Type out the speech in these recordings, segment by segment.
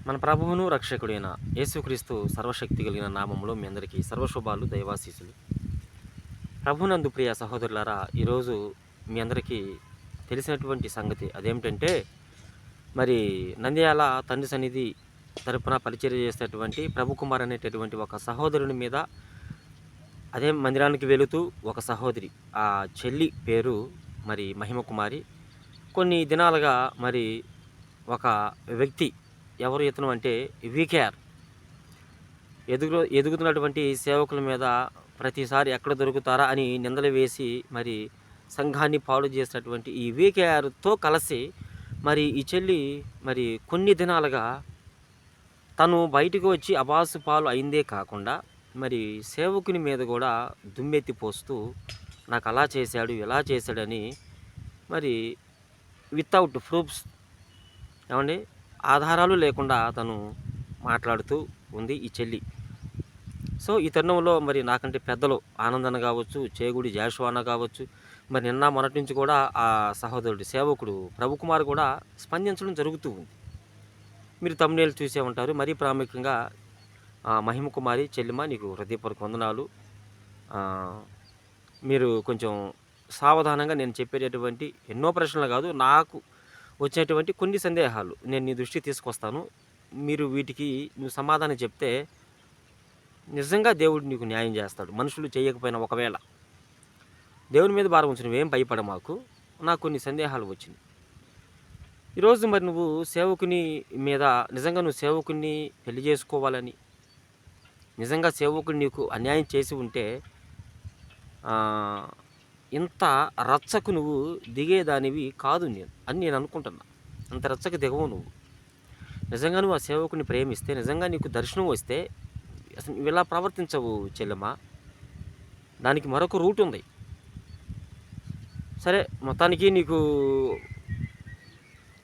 మన ప్రభువును రక్షకుడైన యేసుక్రీస్తు సర్వశక్తి కలిగిన నామములో మీ అందరికీ సర్వశుభాలు దైవాశీసులు. ప్రభునందు ప్రియ సహోదరులారా, ఈరోజు మీ అందరికీ తెలిసినటువంటి సంగతి అదేమిటంటే, మరి నంద్యాల తండ్రి సన్నిధి తరపున పరిచర్య చేసేటటువంటి ప్రభుకుమార్ అనేటటువంటి ఒక సహోదరుని మీద, అదే మందిరానికి వెళుతూ ఒక సహోదరి, ఆ చెల్లి పేరు మరి మహిమ కుమారి, కొన్ని దినాలుగా మరి ఒక వ్యక్తి, ఎవరు ఇతను అంటే వీకేఆర్, ఎదుగుతున్నటువంటి సేవకుల మీద ప్రతిసారి ఎక్కడ దొరుకుతారా అని నిందలు వేసి మరి సంఘాన్ని పాడు చేసినటువంటి ఈ వీకేఆర్తో కలిసి మరి ఈ చెల్లి మరి కొన్ని దినాలుగా తను బయటకు వచ్చి అబాసు పాలు అయిందే కాకుండా మరి సేవకుని మీద కూడా దుమ్మెత్తి పోస్తూ నాకు అలా చేశాడు ఇలా చేశాడని మరి వితౌట్ ప్రూఫ్స్, ఏమండి, ఆధారాలు లేకుండా తను మాట్లాడుతూ ఉంది ఈ చెల్లి. సో ఈ తరుణంలో మరి నాకంటే పెద్దలు ఆనందన కావచ్చు, చేగుడి జాషువాన కావచ్చు, మరి నిన్న మొన్నటి నుంచి కూడా ఆ సహోదరుడు సేవకుడు ప్రభుకుమార్ కూడా స్పందించడం జరుగుతూ ఉంది. మీరు తమ్ముళ్ళు చూసే ఉంటారు. మరీ ప్రాముఖ్యంగా మహిమ కుమారి చెల్లిమ, నీకు హృదయపూర్వక వందనాలు. మీరు కొంచెం సావధానంగా నేను చెప్పేటటువంటి ఎన్నో ప్రశ్నలు కాదు, నాకు వచ్చేటువంటి కొన్ని సందేహాలు నేను నీ దృష్టికి తీసుకొస్తాను. మీరు వీటికి నువ్వు సమాధానం చెప్తే నిజంగా దేవుడు నీకు న్యాయం చేస్తాడు. మనుషులు చేయకపోయినా ఒకవేళ దేవుని మీద భారం ఉంచి నువ్వేం భయపడ మాకు. నాకు కొన్ని సందేహాలు వచ్చినాయి. ఈరోజు మరి నువ్వు సేవకుని మీద నిజంగా నువ్వు సేవకుని పెళ్లి చేసుకోవాలని, నిజంగా సేవకుని నీకు అన్యాయం చేసి ఉంటే ఇంత రచ్చకు నువ్వు దిగేదానివి కాదు అని నేను అనుకుంటున్నా. అంత రచ్చకు దిగవు నువ్వు. నిజంగా నువ్వు ఆ సేవకుని ప్రేమిస్తే, నిజంగా నీకు దర్శనం వస్తే అసలు నువ్వు ఇలా ప్రవర్తించవు చెల్లెమ్మ. దానికి మరొక రూట్ ఉంది. సరే, మొత్తానికి నీకు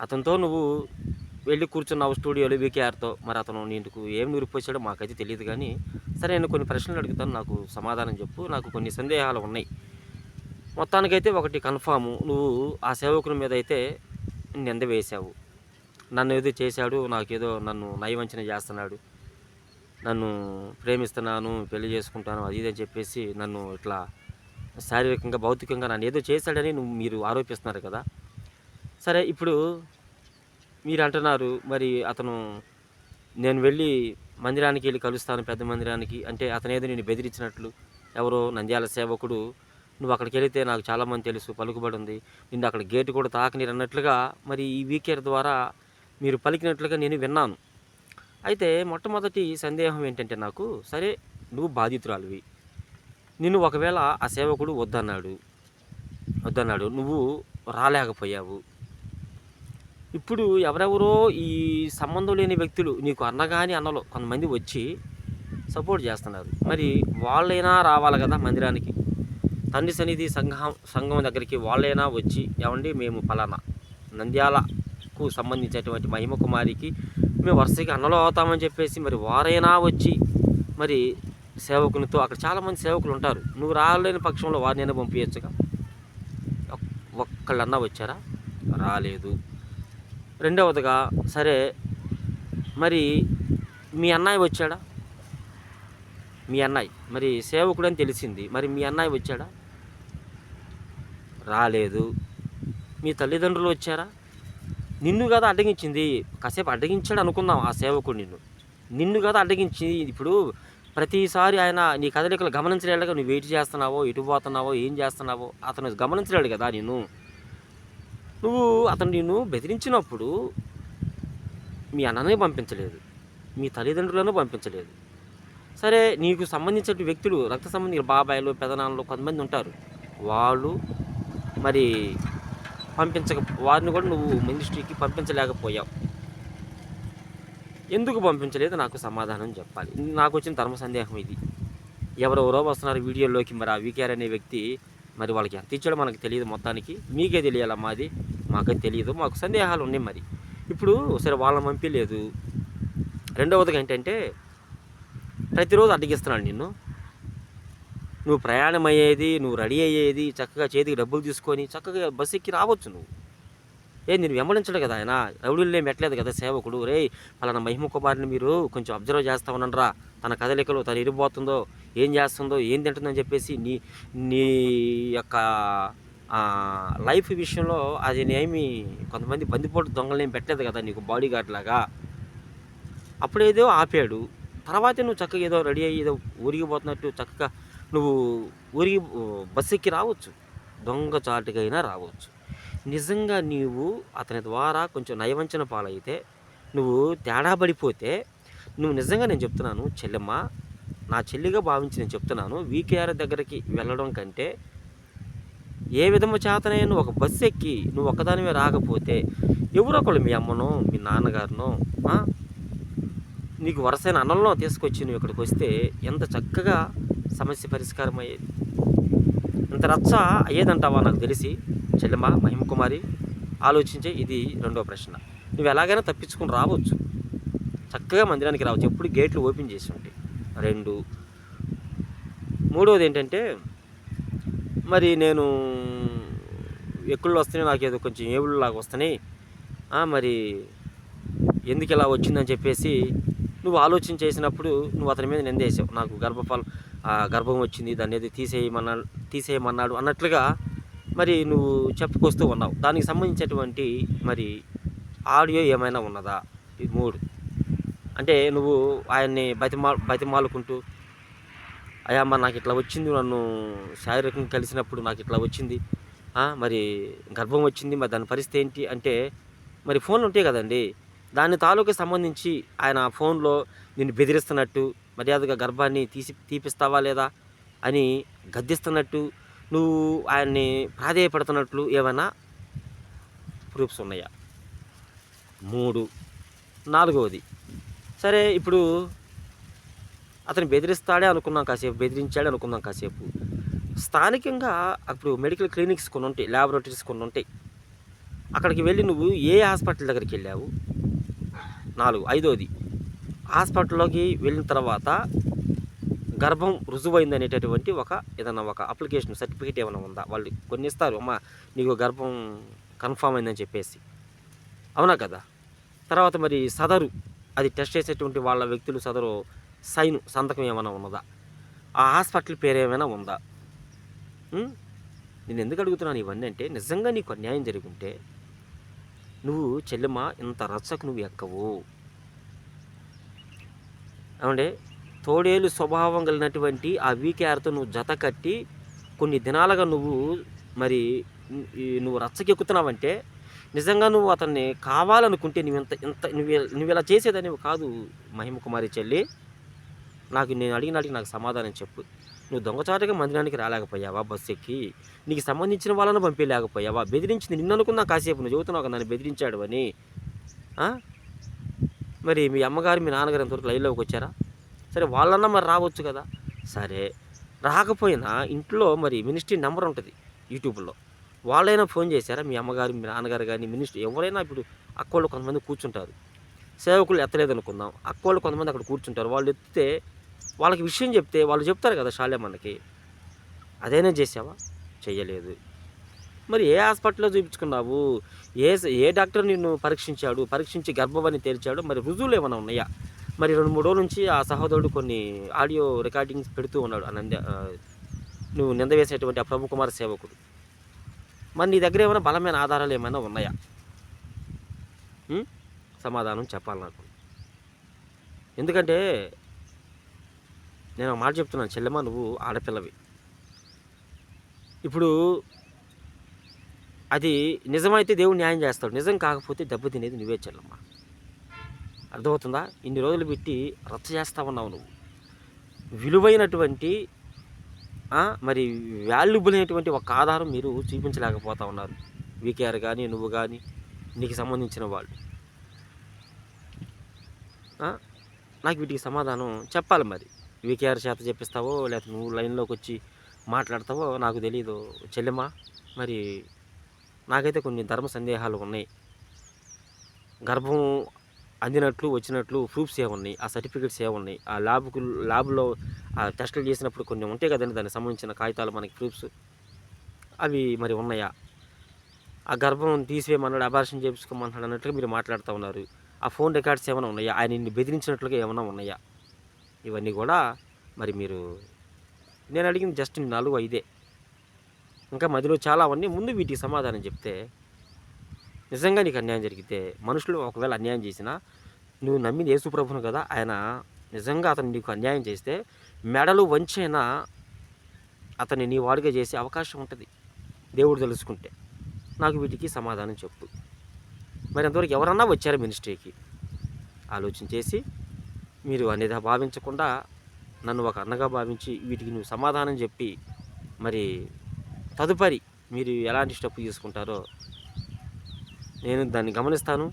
అతనితో నువ్వు వెళ్ళి కూర్చున్నావు స్టూడియోలో వీకేఆర్తో. మరి అతను నీకు ఏం నిరూపించాడో మాకైతే తెలియదు. కానీ సరే, నేను కొన్ని ప్రశ్నలు అడుగుతాను, నాకు సమాధానం చెప్పు. నాకు కొన్ని సందేహాలు ఉన్నాయి. మొత్తానికైతే ఒకటి కన్ఫాము, నువ్వు ఆ సేవకుని మీద అయితే నింద వేశావు. నన్ను ఏదో చేశాడు, నాకేదో నన్ను నయవంచన చేస్తున్నాడు, నన్ను ప్రేమిస్తున్నాను, పెళ్లి చేసుకుంటాను అది ఇదని చెప్పేసి నన్ను ఇట్లా శారీరకంగా భౌతికంగా నన్ను ఏదో చేశాడని మీరు ఆరోపిస్తున్నారు కదా. సరే, ఇప్పుడు మీరు అంటున్నారు మరి అతను, నేను వెళ్ళి మందిరానికి వెళ్ళి కలుస్తాను, పెద్ద మందిరానికి అంటే అతను ఏదో నేను బెదిరించినట్లు, ఎవరో నంద్యాల సేవకుడు, నువ్వు అక్కడికి వెళితే నాకు చాలామంది తెలుసు, పలుకుబడి ఉంది, నిన్ను అక్కడ గేటు కూడా తాకనిరు అన్నట్లుగా మరి ఈ వీకేఆర్ ద్వారా మీరు పలికినట్లుగా నేను విన్నాను. అయితే మొట్టమొదటి సందేహం ఏంటంటే నాకు, సరే నువ్వు బాధితురాలివి, నిన్ను ఒకవేళ ఆ సేవకుడు వద్దన్నాడు, నువ్వు రాలేకపోయావు. ఇప్పుడు ఎవరెవరో ఈ సంబంధం లేని వ్యక్తులు నీకు అన్నగాని అన్నలో కొంతమంది వచ్చి సపోర్ట్ చేస్తున్నారు. మరి వాళ్ళైనా రావాలి కదా మందిరానికి, తండ్రి సన్నిధి సంఘం దగ్గరికి వాళ్ళైనా వచ్చి, ఏమండి మేము పలానా నంద్యాలకు సంబంధించినటువంటి మహిమ కుమారికి మేము వరుసగా అన్నలో అవుతామని చెప్పేసి మరి వారైనా వచ్చి మరి సేవకునితో, అక్కడ చాలామంది సేవకులు ఉంటారు, నువ్వు రాలేని పక్షంలో వారినైనా పంపించచ్చుగా. ఒక్కళ్ళన్నా వచ్చారా? రాలేదు. రెండవదిగా, సరే మరి మీ అన్నయ్య వచ్చాడా? మీ అన్నయ్య మరి సేవకుడు అని తెలిసింది, మరి మీ అన్నయ్య వచ్చాడా? రాలేదు. మీ తల్లిదండ్రులు వచ్చారా? నిన్ను కదా అడ్డగించింది, కాసేపు అడ్డగించాడు అనుకుందాం ఆ సేవకుడు, నిన్ను కదా అడ్డగించింది. ఇప్పుడు ప్రతిసారి ఆయన నీ కదలికలు గమనించలేడుగా, నువ్వు వెయిట్ చేస్తున్నావో, ఎటు పోతున్నావో, ఏం చేస్తున్నావో అతను గమనించలేడు కదా నువ్వు అతను నిన్ను బెదిరించినప్పుడు మీ అన్ననే పంపించలేదు, మీ తల్లిదండ్రులను పంపించలేదు. సరే, నీకు సంబంధించిన వ్యక్తులు, రక్త సంబంధికులు, బాబాయిలు, పెదనాన్నలు కొంతమంది ఉంటారు, వాళ్ళు మరి వారిని కూడా నువ్వు మినిస్ట్రీకి పంపించలేకపోయావు. ఎందుకు పంపించలేదు? నాకు సమాధానం చెప్పాలి. నాకు వచ్చిన ధర్మ సందేహం ఇది. ఎవరెవరో వస్తున్నారు వీడియోలోకి, మరి ఆ వీకేఆర్ అనే వ్యక్తి మరి వాళ్ళకి ఎంత ఇచ్చాడో మనకు తెలియదు. మొత్తానికి మీకే తెలియాలమ్మా, అది మాకైతే తెలియదు. మాకు సందేహాలు ఉన్నాయి. మరి ఇప్పుడు సరే వాళ్ళని పంపించలేదు. రెండవదిగా ఏంటంటే, ప్రతిరోజు అడ్డగిస్తున్నాడు నిన్ను. నువ్వు ప్రయాణం అయ్యేది, నువ్వు రెడీ అయ్యేది, చక్కగా చేతికి డబ్బులు తీసుకొని చక్కగా బస్సు ఎక్కి రావచ్చు. నేను వెంబడించడు కదా ఆయన, రౌడీలే మెట్టలేదు కదా సేవకుడు. రే పలానా మహిమ కుమారుని మీరు కొంచెం అబ్జర్వ్ చేస్తా ఉండండిరా, తన కదలికలు, తను ఎరిగిపోతుందో, ఏం చేస్తుందో, ఏం తింటుందని చెప్పేసి నీ నీ యొక్క లైఫ్ విషయంలో అది ఏమి కొంతమంది బందిపోటు దొంగలనేం పెట్టలేదు కదా నీకు బాడీ గార్డ్ లాగా. అప్పుడేదో ఆపాడు, తర్వాత నువ్వు చక్కగా ఏదో రెడీ అయ్యి ఏదో ఊరికి పోతున్నట్టు చక్కగా నువ్వు ఊరికి బస్సు ఎక్కి రావచ్చు, దొంగచాటుకైనా రావచ్చు. నిజంగా నీవు అతని ద్వారా కొంచెం నయవంచన పాలైతే, నువ్వు తేడా పడిపోతే, నువ్వు నిజంగా నేను చెప్తున్నాను చెల్లెమ్మ, నా చెల్లిగా భావించి నేను చెప్తున్నాను, వీకేఆర్ దగ్గరికి వెళ్ళడం కంటే ఏ విధము చేతనైనా ఒక బస్సు ఎక్కి నువ్వు ఒక్కదానివే రాకపోతే ఎవరో ఒకళ్ళు మీ అమ్మనో మీ నాన్నగారినో నీకు వరుసైన అన్నంలో తీసుకొచ్చి నువ్వు ఇక్కడికి వస్తే ఎంత చక్కగా సమస్య పరిష్కారం అయ్యేది. ఇంత రచ్చ అయ్యేదంటావా నాకు తెలిసి చెల్లెమ్మ మహిమ కుమారి, ఆలోచించే. ఇది రెండో ప్రశ్న. నువ్వు ఎలాగైనా తప్పించుకుని రావచ్చు, చక్కగా మందిరానికి రావచ్చు, ఎప్పుడు గేట్లు ఓపెన్ చేసి ఉంటాయి. 2, మూడోది ఏంటంటే, మరి నేను ఎక్కుళ్ళు వస్తున్నాయి, నాకు ఏదో కొంచెం ఏవుళ్ళలాగా వస్తున్నాయి, మరి ఎందుకు ఇలా వచ్చిందని చెప్పేసి నువ్వు ఆలోచన చేసినప్పుడు నువ్వు అతని మీద నిందేసావు. నాకు గర్భం వచ్చింది, దాన్ని ఏది తీసేయమన్నాడు అన్నట్లుగా మరి నువ్వు చెప్పుకొస్తూ ఉన్నావు. దానికి సంబంధించినటువంటి మరి ఆడియో ఏమైనా ఉన్నదా? ఇది 3. అంటే నువ్వు ఆయన్ని బతిమాలుకుంటూ, అయ్యా అమ్మ నాకు ఇట్లా వచ్చింది, నన్ను శారీరకంగా కలిసినప్పుడు నాకు ఇట్లా వచ్చింది, మరి గర్భం వచ్చింది, మరి దాని పరిస్థితి ఏంటి అంటే, మరి ఫోన్లు ఉంటాయి కదండి, దాని తాలూకు సంబంధించి ఆయన ఫోన్లో నిన్ను బెదిరిస్తున్నట్టు, మర్యాదగా గర్భాన్ని తీపిస్తావా లేదా అని గద్దిస్తున్నట్టు, నువ్వు ఆయన్ని ప్రాధేయపడుతున్నట్లు ఏమైనా ప్రూఫ్స్ ఉన్నాయా? 3. 4వది, సరే ఇప్పుడు అతను బెదిరిస్తాడే అనుకున్నాం కాసేపు, బెదిరించాడే అనుకున్నాం కాసేపు. స్థానికంగా అప్పుడు మెడికల్ క్లినిక్స్ కొన్ని ఉంటాయి, ల్యాబొరేటరీస్ కొన్ని ఉంటాయి, అక్కడికి వెళ్ళి నువ్వు ఏ హాస్పిటల్ దగ్గరికి వెళ్ళావు? 4. 5వది, హాస్పిటల్లోకి వెళ్ళిన తర్వాత గర్భం రుజువైంది అనేటటువంటి ఏదైనా ఒక అప్లికేషన్ సర్టిఫికేట్ ఏమైనా ఉందా? వాళ్ళు కొన్ని ఇస్తారు, అమ్మ నీకు గర్భం కన్ఫామ్ అయిందని చెప్పేసి, అవునా కదా? తర్వాత మరి సదరు అది టెస్ట్ చేసేటువంటి వాళ్ళ వ్యక్తులు సదరు సంతకం ఏమైనా ఉన్నదా? ఆ హాస్పిటల్ పేరు ఏమైనా ఉందా? నేను ఎందుకు అడుగుతున్నాను ఇవన్నీ అంటే, నిజంగా నీకు అన్యాయం జరుగుంటే నువ్వు చెల్లెమ్మ ఇంత రచ్చకు నువ్వు ఎక్కవు. ఏమంటే తోడేలు స్వభావం కలిగినటువంటి ఆ వీకేఆర్తో నువ్వు జత కట్టి కొన్ని దినాలుగా నువ్వు రచ్చకెక్కుతున్నావంటే, నిజంగా నువ్వు అతన్ని కావాలనుకుంటే నువ్వు ఇలా చేసేదానివి కాదు మహిమ కుమారి చెల్లి. నేను అడిగినాటికి నాకు సమాధానం చెప్పు. నువ్వు దొంగచాటుగా మందిరానికి రాలేకపోయావా? బస్సు ఎక్కి నీకు సంబంధించిన వాళ్ళను పంపించలేకపోయావా? బెదిరించింది నిన్ను అనుకున్నా కాసేపు, నువ్వు చెబుతున్నావు నన్ను బెదిరించాడు అని. మరి మీ అమ్మగారు మీ నాన్నగారు ఎంతవరకు లైన్లోకి వచ్చారా? సరే వాళ్ళన్నా మరి రావచ్చు కదా. సరే రాకపోయినా ఇంట్లో మరి మినిస్ట్రీ నెంబర్ ఉంటుంది యూట్యూబ్లో, వాళ్ళైనా ఫోన్ చేశారా? మీ అమ్మగారు మీ నాన్నగారు కానీ మినిస్ట్రీ ఎవరైనా, ఇప్పుడు అక్కోళ్ళు కొంతమంది కూర్చుంటారు, సేవకులు ఎత్తలేదు అనుకుందాం, అక్కోళ్ళు కొంతమంది అక్కడ కూర్చుంటారు, వాళ్ళు ఎత్తితే వాళ్ళకి విషయం చెప్తే వాళ్ళు చెప్తారు కదా షాలే మనకి. అదైనా చేసావా? చెయ్యలేదు. మరి ఏ హాస్పిటల్లో చూపించుకున్నావు? ఏ డాక్టర్ నిన్ను పరీక్షించి గర్భవని తేల్చాడు? మరి రుజువులు ఏమైనా ఉన్నాయా? మరి 2-3 రోజుల నుంచి ఆ సహోదరుడు కొన్ని ఆడియో రికార్డింగ్స్ పెడుతూ ఉన్నాడు, నువ్వు నింద వేసేటువంటి ఆ ప్రభు కుమార్ సేవకుడు. మరి నీ దగ్గర ఏమైనా బలమైన ఆధారాలు ఏమైనా ఉన్నాయా? సమాధానం చెప్పాలి నాకు. ఎందుకంటే నేను ఒక మాట చెప్తున్నాను చెల్లెమ్మ, నువ్వు ఆడపిల్లవి. ఇప్పుడు అది నిజమైతే దేవుడు న్యాయం చేస్తాడు, నిజం కాకపోతే దెబ్బతినేది నువ్వే చెల్లమ్మ. అర్థమవుతుందా? ఇన్ని రోజులు పెట్టి రచ్చ చేస్తా ఉన్నావు నువ్వు. విలువైనటువంటి మరి వాల్యుబుల్ అయినటువంటి ఒక ఆధారం మీరు చూపించలేకపోతా ఉన్నారు, వీకేఆర్ కానీ నువ్వు కానీ నీకు సంబంధించిన వాళ్ళు. నాకు వీటికి సమాధానం చెప్పాలి. మరి వీకేఆర్ చేత చెప్పిస్తావో లేకపోతే నువ్వు లైన్లోకి వచ్చి మాట్లాడతావో నాకు తెలీదు చెల్లెమ్మ. మరి నాకైతే కొన్ని ధర్మ సందేహాలు ఉన్నాయి. గర్భం అందినట్లు వచ్చినట్లు ప్రూఫ్స్ ఏమున్నాయి, ఆ సర్టిఫికేట్స్ ఏమున్నాయి, ఆ ల్యాబ్లో ఆ టెస్టులు చేసినప్పుడు కొన్ని ఉంటాయి కదండి, దానికి సంబంధించిన కాగితాలు మనకి ప్రూఫ్స్, అవి మరి ఉన్నాయా? ఆ గర్భం తీసివేయమన్నాడు, అబార్షన్ చేయించుకోమన్నాడు అన్నట్టుగా మీరు మాట్లాడుతూ ఉన్నారు. ఆ ఫోన్ రికార్డ్స్ ఏమైనా ఉన్నాయా? ఆయన నిన్ను బెదిరించినట్లుగా ఏమైనా ఉన్నాయా? ఇవన్నీ కూడా మరి మీరు, నేను అడిగింది జస్ట్ 4, 5. ఇంకా మధ్యలో చాలా అవన్నీ. ముందు వీటికి సమాధానం చెప్తే నిజంగా నీకు అన్యాయం జరిగితే, మనుషులు ఒకవేళ అన్యాయం చేసినా నువ్వు నమ్మింది యేసు ప్రభువును కదా, ఆయన నిజంగా అతను నీకు అన్యాయం చేస్తే మెడలు వంచైనా అతన్ని నీ వాడిగా చేసే అవకాశం ఉంటుంది దేవుడు తెలుసుకుంటే. నాకు వీటికి సమాధానం చెప్పు. మరి అంతవరకు ఎవరన్నా వచ్చారా మినిస్ట్రీకి? ఆలోచన చేసి మీరు అనేది భావించకుండా నన్ను ఒక అన్నగా భావించి వీటికి నువ్వు సమాధానం చెప్పి మరి తదుపరి మీరు ఎలాంటి స్టెప్ తీసుకుంటారో నేను దాన్ని గమనిస్తాను.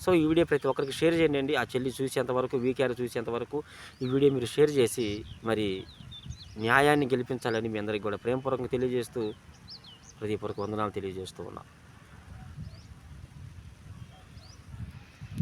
సో ఈ వీడియో ప్రతి ఒక్కరికి షేర్ చేయండి. ఆ చెల్లి చూసేంతవరకు, వీకేఆర్ చూసేంతవరకు ఈ వీడియో మీరు షేర్ చేసి మరి న్యాయాన్ని గెలిపించాలని మీ అందరికీ కూడా ప్రేమపూర్వకంగా తెలియజేస్తూ, హృదయపూర్వక వందనాలు తెలియజేస్తూ ఉన్నాను.